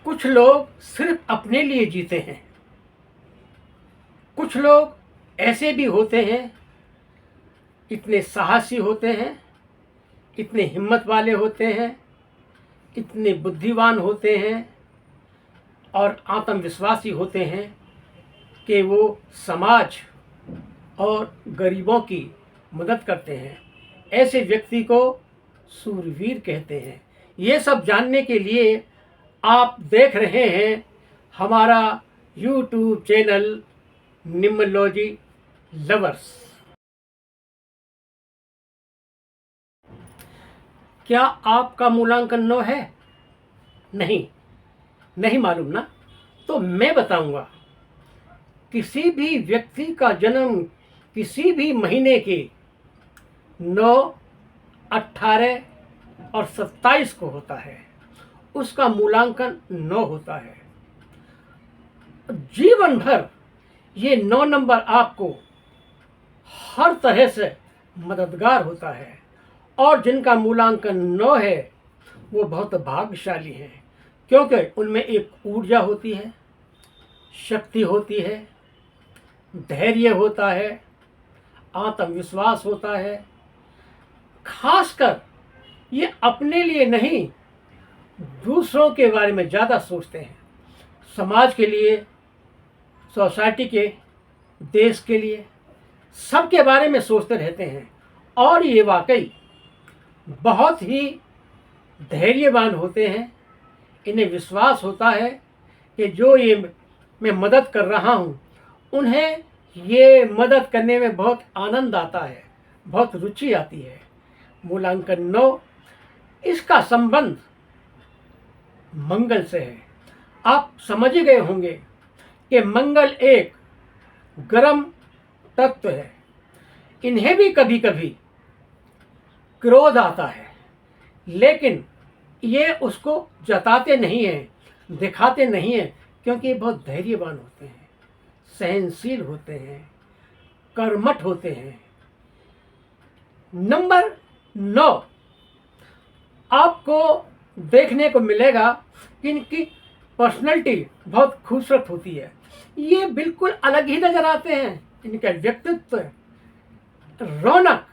कुछ लोग सिर्फ अपने लिए जीते हैं। कुछ लोग ऐसे भी होते हैं, इतने साहसी होते हैं, इतने हिम्मत वाले होते हैं, इतने बुद्धिमान होते हैं और आत्मविश्वासी होते हैं कि वो समाज और गरीबों की मदद करते हैं। ऐसे व्यक्ति को सूरवीर कहते हैं। ये सब जानने के लिए आप देख रहे हैं हमारा YouTube चैनल निम्नोलॉजी लवर्स। क्या आपका मूलांकन 9 है? नहीं मालूम ना? तो मैं बताऊंगा। किसी भी व्यक्ति का जन्म किसी भी महीने के 9, 18 और 27 को होता है, उसका मूलांकन 9 होता है। जीवन भर ये 9 नंबर आपको हर तरह से मददगार होता है और जिनका मूलांकन 9 है वो बहुत भाग्यशाली हैं, क्योंकि उनमें एक ऊर्जा होती है, शक्ति होती है, धैर्य होता है, आत्मविश्वास होता है। खासकर ये अपने लिए नहीं, दूसरों के बारे में ज़्यादा सोचते हैं। समाज के लिए, सोसाइटी के, देश के लिए, सबके बारे में सोचते रहते हैं और ये वाकई बहुत ही धैर्यवान होते हैं। इन्हें विश्वास होता है कि जो ये मैं मदद कर रहा हूँ, उन्हें ये मदद करने में बहुत आनंद आता है, बहुत रुचि आती है। मूलांकन 9, इसका संबंध मंगल से है। आप समझ ही गए होंगे कि मंगल एक गर्म तत्व है। इन्हें भी कभी कभी क्रोध आता है, लेकिन ये उसको जताते नहीं हैं, दिखाते नहीं हैं, क्योंकि ये बहुत धैर्यवान होते हैं, सहनशील होते हैं, कर्मठ होते हैं। नंबर 9 आपको देखने को मिलेगा कि इनकी पर्सनैलिटी बहुत खूबसूरत होती है। ये बिल्कुल अलग ही नजर आते हैं। इनका व्यक्तित्व, रौनक,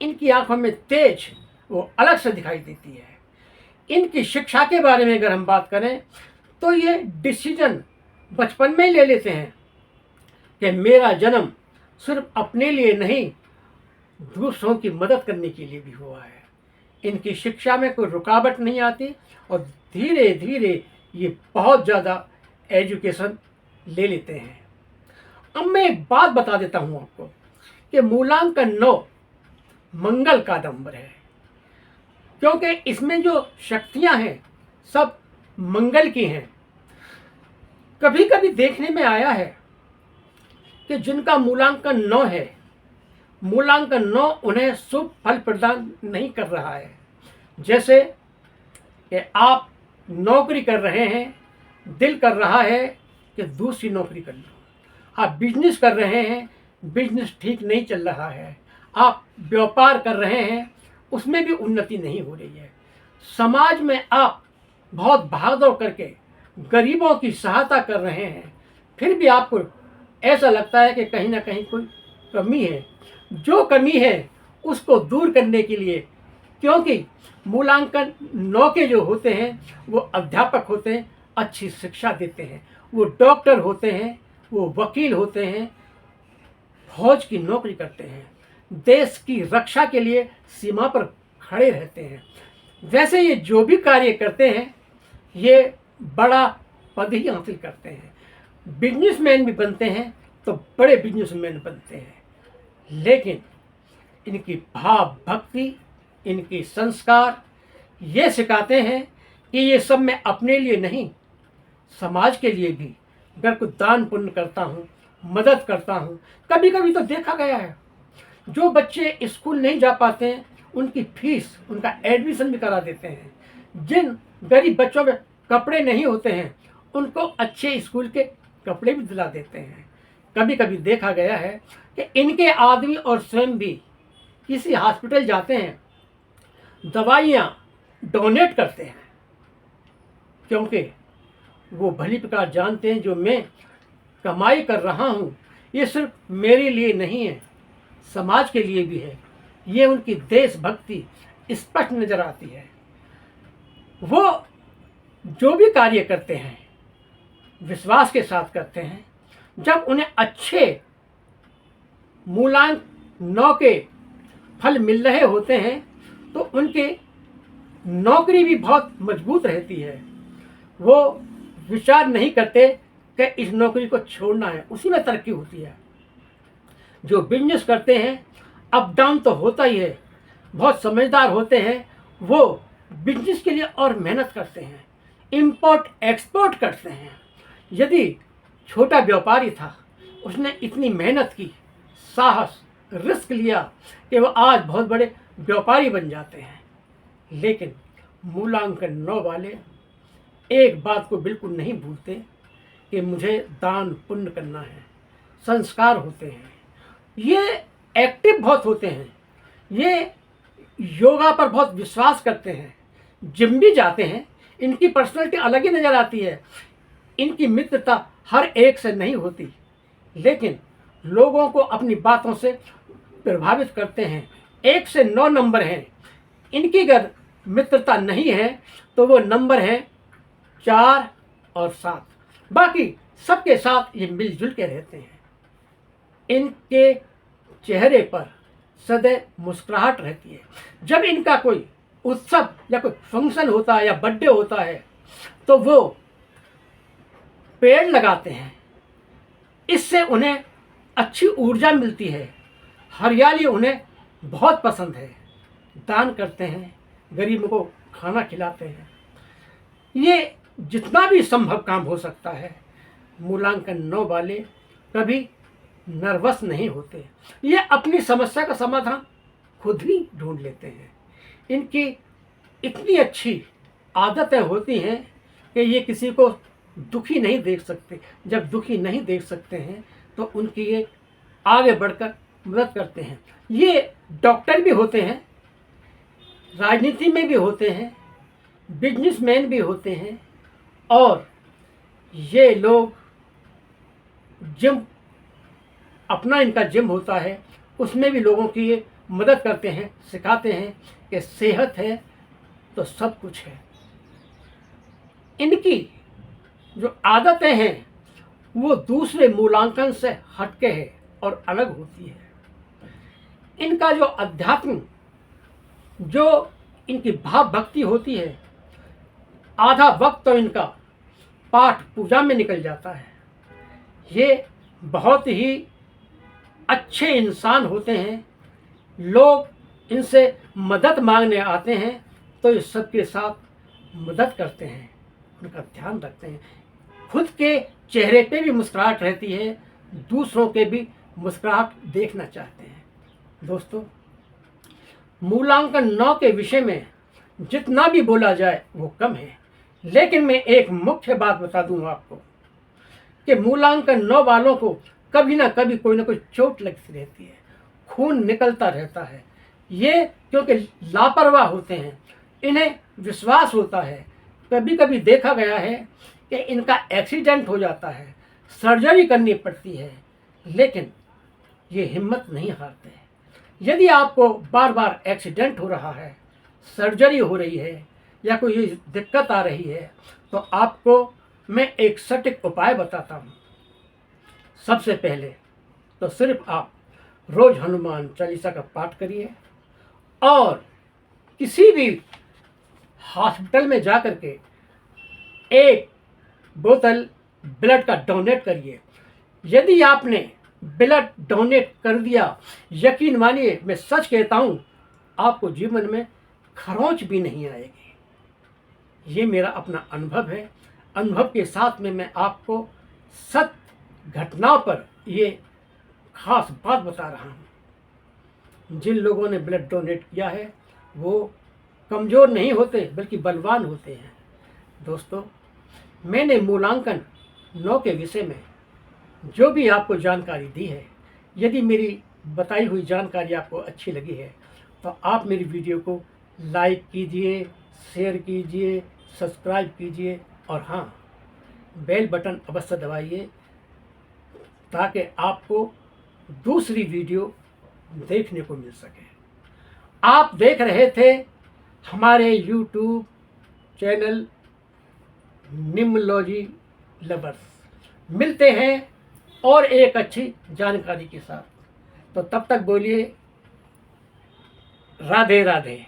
इनकी आंखों में तेज वो अलग से दिखाई देती है। इनकी शिक्षा के बारे में अगर हम बात करें तो ये डिसीजन बचपन में ही ले लेते हैं कि मेरा जन्म सिर्फ अपने लिए नहीं, दूसरों की मदद करने के लिए भी हुआ है। इनकी शिक्षा में कोई रुकावट नहीं आती और धीरे धीरे ये बहुत ज़्यादा एजुकेशन ले लेते हैं। अब मैं एक बात बता देता हूँ आपको कि मूलांकन 9 मंगल का नंबर है, क्योंकि इसमें जो शक्तियाँ हैं सब मंगल की हैं। कभी कभी देखने में आया है कि जिनका मूलांकन 9 है, मूलांकन 9 उन्हें शुभ फल प्रदान नहीं कर रहा है। जैसे कि आप नौकरी कर रहे हैं, दिल कर रहा है कि दूसरी नौकरी कर लो। आप बिजनेस कर रहे हैं, बिजनेस ठीक नहीं चल रहा है। आप व्यापार कर रहे हैं, उसमें भी उन्नति नहीं हो रही है। समाज में आप बहुत भागदौड़ करके गरीबों की सहायता कर रहे हैं, फिर भी आपको ऐसा लगता है कि कहीं ना कहीं कोई कमी है। जो कमी है उसको दूर करने के लिए, क्योंकि मूलांकन 9 के जो होते हैं वो अध्यापक होते हैं, अच्छी शिक्षा देते हैं, वो डॉक्टर होते हैं, वो वकील होते हैं, फौज की नौकरी करते हैं, देश की रक्षा के लिए सीमा पर खड़े रहते हैं। वैसे ये जो भी कार्य करते हैं ये बड़ा पद ही हासिल करते हैं। बिजनेसमैन भी बनते हैं तो बड़े बिजनेसमैन बनते हैं, लेकिन इनकी भाव भक्ति, इनकी संस्कार ये सिखाते हैं कि ये सब मैं अपने लिए नहीं, समाज के लिए भी अगर कुछ दान पुण्य करता हूँ, मदद करता हूँ। कभी कभी तो देखा गया है जो बच्चे स्कूल नहीं जा पाते हैं उनकी फीस, उनका एडमिशन भी करा देते हैं। जिन गरीब बच्चों में कपड़े नहीं होते हैं उनको अच्छे स्कूल के कपड़े भी दिला देते हैं। कभी कभी देखा गया है कि इनके आदमी और स्वयं भी किसी हॉस्पिटल जाते हैं, दवाइयाँ डोनेट करते हैं, क्योंकि वो भली प्रकार जानते हैं जो मैं कमाई कर रहा हूँ ये सिर्फ मेरे लिए नहीं है, समाज के लिए भी है। ये उनकी देशभक्ति स्पष्ट नजर आती है। वो जो भी कार्य करते हैं विश्वास के साथ करते हैं। जब उन्हें अच्छे मूलांक 9 के फल मिल रहे होते हैं तो उनकी नौकरी भी बहुत मजबूत रहती है। वो विचार नहीं करते कि इस नौकरी को छोड़ना है, उसी में तरक्की होती है। जो बिजनेस करते हैं अप डाउन तो होता ही है, बहुत समझदार होते हैं। वो बिजनेस के लिए और मेहनत करते हैं, इंपोर्ट एक्सपोर्ट करते हैं। यदि छोटा व्यापारी था, उसने इतनी मेहनत की, साहस, रिस्क लिया कि वो आज बहुत बड़े व्यापारी बन जाते हैं। लेकिन मूलांकन 9 वाले एक बात को बिल्कुल नहीं भूलते कि मुझे दान पुण्य करना है। संस्कार होते हैं, ये एक्टिव बहुत होते हैं, ये योगा पर बहुत विश्वास करते हैं, जिम भी जाते हैं। इनकी पर्सनैलिटी अलग ही नज़र आती है। इनकी मित्रता हर एक से नहीं होती, लेकिन लोगों को अपनी बातों से प्रभावित करते हैं। 1 से 9 नंबर हैं। इनकी अगर मित्रता नहीं है तो वो नंबर हैं 4 और 7। बाकी सबके साथ ये मिलजुल के रहते हैं। इनके चेहरे पर सदैव मुस्कुराहट रहती है। जब इनका कोई उत्सव या कोई फंक्शन होता है या बर्थडे होता है तो वो पेड़ लगाते हैं। इससे उन्हें अच्छी ऊर्जा मिलती है। हरियाली उन्हें बहुत पसंद है। दान करते हैं, गरीबों को खाना खिलाते हैं। ये जितना भी संभव काम हो सकता है, मूलांकन 9 वाले कभी नर्वस नहीं होते। ये अपनी समस्या का समाधान खुद ही ढूंढ लेते हैं। इनकी इतनी अच्छी आदतें होती हैं कि ये किसी को दुखी नहीं देख सकते। जब दुखी नहीं देख सकते हैं तो उनकी ये आगे बढ़कर मदद करते हैं। ये डॉक्टर भी होते हैं, राजनीति में भी होते हैं, बिजनेसमैन भी होते हैं, और ये लोग जिम, अपना इनका जिम होता है, उसमें भी लोगों की ये मदद करते हैं, सिखाते हैं कि सेहत है तो सब कुछ है। इनकी जो आदतें हैं वो दूसरे मूलांकन से हटके है और अलग होती है। इनका जो अध्यात्म, जो इनकी भाव भक्ति होती है, आधा वक्त तो इनका पाठ पूजा में निकल जाता है। ये बहुत ही अच्छे इंसान होते हैं। लोग इनसे मदद मांगने आते हैं तो ये सबके साथ मदद करते हैं, उनका ध्यान रखते हैं। खुद के चेहरे पे भी मुस्कुराहट रहती है, दूसरों के भी मुस्कुराहट देखना चाहते हैं। दोस्तों, मूलांकन 9 के विषय में जितना भी बोला जाए वो कम है, लेकिन मैं एक मुख्य बात बता दूंगा आपको कि मूलांकन 9 वालों को कभी ना कभी कोई ना कोई चोट लगती रहती है, खून निकलता रहता है। ये क्योंकि लापरवाह होते हैं, इन्हें विश्वास होता है। कभी कभी देखा गया है कि इनका एक्सीडेंट हो जाता है, सर्जरी करनी पड़ती है, लेकिन ये हिम्मत नहीं हारते। यदि आपको बार बार एक्सीडेंट हो रहा है, सर्जरी हो रही है या कोई दिक्कत आ रही है, तो आपको मैं एक सटीक उपाय बताता हूँ। सबसे पहले तो सिर्फ आप रोज हनुमान चालीसा का पाठ करिए और किसी भी हॉस्पिटल में जा कर के एक बोतल ब्लड का डोनेट करिए। यदि आपने ब्लड डोनेट कर दिया, यकीन मानिए, मैं सच कहता हूँ, आपको जीवन में खरोंच भी नहीं आएगी। ये मेरा अपना अनुभव है। अनुभव के साथ में मैं आपको सत्य घटनाओं पर ये खास बात बता रहा हूँ। जिन लोगों ने ब्लड डोनेट किया है वो कमज़ोर नहीं होते बल्कि बलवान होते हैं। दोस्तों, मैंने मूलांकन 9 के विषय में जो भी आपको जानकारी दी है, यदि मेरी बताई हुई जानकारी आपको अच्छी लगी है तो आप मेरी वीडियो को लाइक कीजिए, शेयर कीजिए, सब्सक्राइब कीजिए, और हाँ, बेल बटन अवश्य दबाइए ताकि आपको दूसरी वीडियो देखने को मिल सके। आप देख रहे थे हमारे YouTube चैनल निम्नोलॉजी लवर्स। मिलते हैं और एक अच्छी जानकारी के साथ। तो तब तक बोलिए राधे राधे।